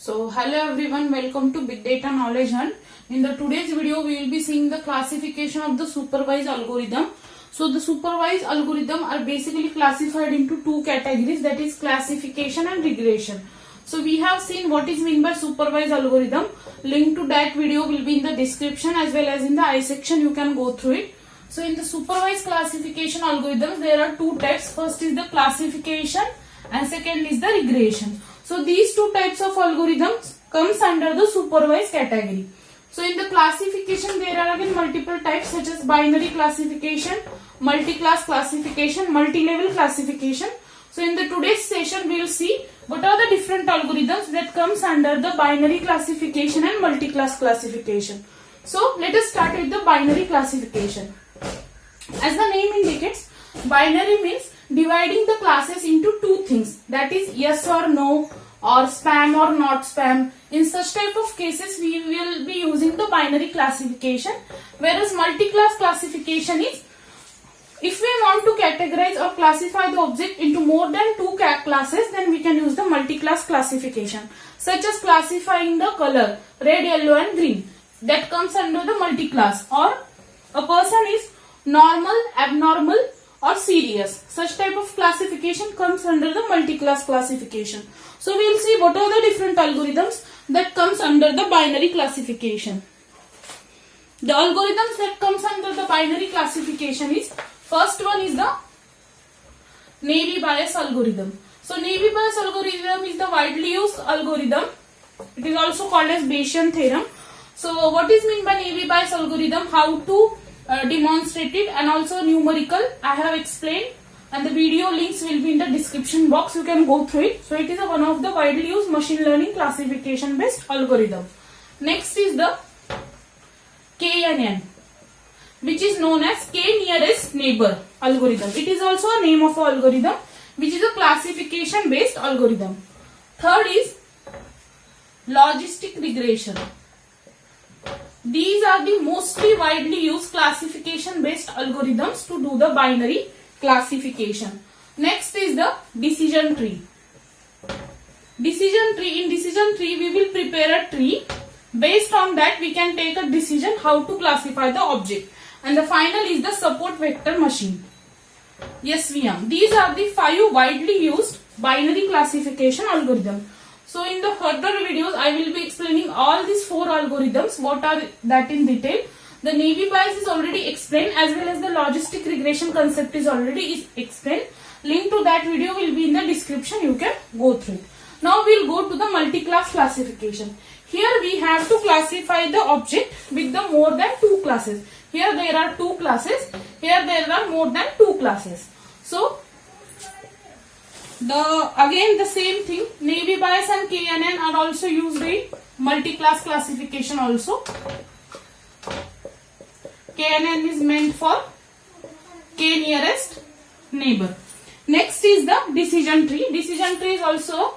So hello everyone, welcome to Big Data Knowledge Hunt. In the today's video, we will be seeing the classification of the supervised algorithm. So the supervised algorithm are basically classified into two categories, that is classification and regression. So we have seen what is meant by supervised algorithm. Link to that video will be in the description as well as in the I section. You can go through it. So in the supervised classification algorithms, there are two types. First is the classification and second is the regression. So these two types of algorithms comes under the supervised category. So in the classification, there are again multiple types such as binary classification, multi-class classification, multi-level classification. So in the today's session, we will see what are the different algorithms that comes under the binary classification and multi-class classification. So let us start with the binary classification. As the name indicates, binary means dividing the classes into two things, that is yes or no, or spam or not spam. In such type of cases, we will be using the binary classification, whereas multi-class classification is if we want to categorize or classify the object into more than two classes, then we can use the multi-class classification, such as classifying the color red, yellow and green. That comes under the multi-class. Or a person is normal, abnormal or serious. Such type of classification comes under the multi-class classification. So we will see what are the different algorithms that comes under the binary classification. The algorithms that comes under the binary classification is, first one is the Naive Bayes algorithm. So Naive Bayes algorithm is the widely used algorithm. It is also called as Bayesian theorem. So what is meant by Naive Bayes algorithm, how to demonstrate it, and also numerical I have explained, and the video links will be in the description box. You can go through it. So it is one of the widely used machine learning classification based algorithm. Next is the KNN, which is known as K nearest neighbor algorithm. It is also a name of an algorithm which is a classification based algorithm. Third is logistic regression. These are the mostly widely used classification based algorithms to do the binary classification. Next is the decision tree. In decision tree we will prepare a tree. Based on that we can take a decision how to classify the object. And the final is the support vector machine, SVM. These are the 5 widely used binary classification algorithms. So in the further videos, I will be explaining all these 4 algorithms, what are that in detail. The Naive Bayes is already explained, as well as the logistic regression concept is already explained. Link to that video will be in the description. You can go through it. Now we will go to the multi-class classification. Here we have to classify the object with the more than 2 classes. Here there are 2 classes. Here there are more than 2 classes. So again the same thing, Naive Bayes and KNN are also used in multi-class classification also. KNN is meant for K nearest neighbor. Next is the decision tree. Decision tree is also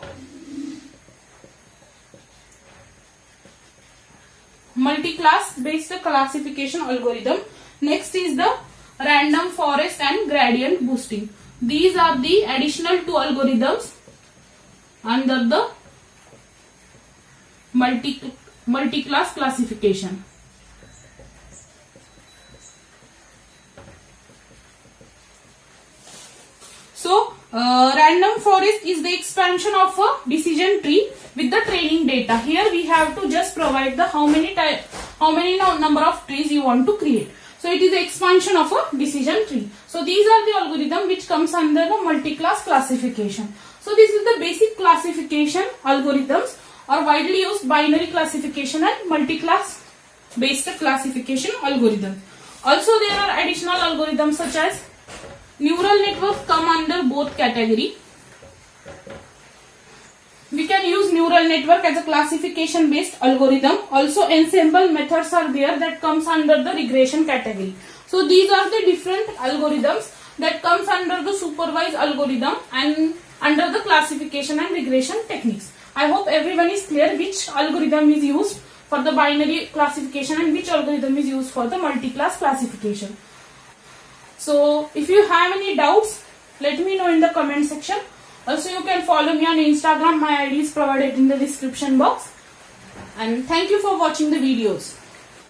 multi-class based classification algorithm. Next is the random forest and gradient boosting. These are the additional 2 algorithms under the multi-class classification. So random forest is the expansion of a decision tree with the training data. Here we have to just provide the how many number of trees you want to create. So it is the expansion of a decision tree. So these are the algorithm which comes under the multi-class classification. So this is the basic classification algorithms or widely used binary classification and multi-class based classification algorithm. Also there are additional algorithms such as neural network come under both category. We can use neural network as a classification based algorithm. Also ensemble methods are there that comes under the regression category. So these are the different algorithms that comes under the supervised algorithm and under the classification and regression techniques. I hope everyone is clear which algorithm is used for the binary classification and which algorithm is used for the multi-class classification. So if you have any doubts, let me know in the comment section. Also, you can follow me on Instagram. My ID is provided in the description box. And thank you for watching the videos.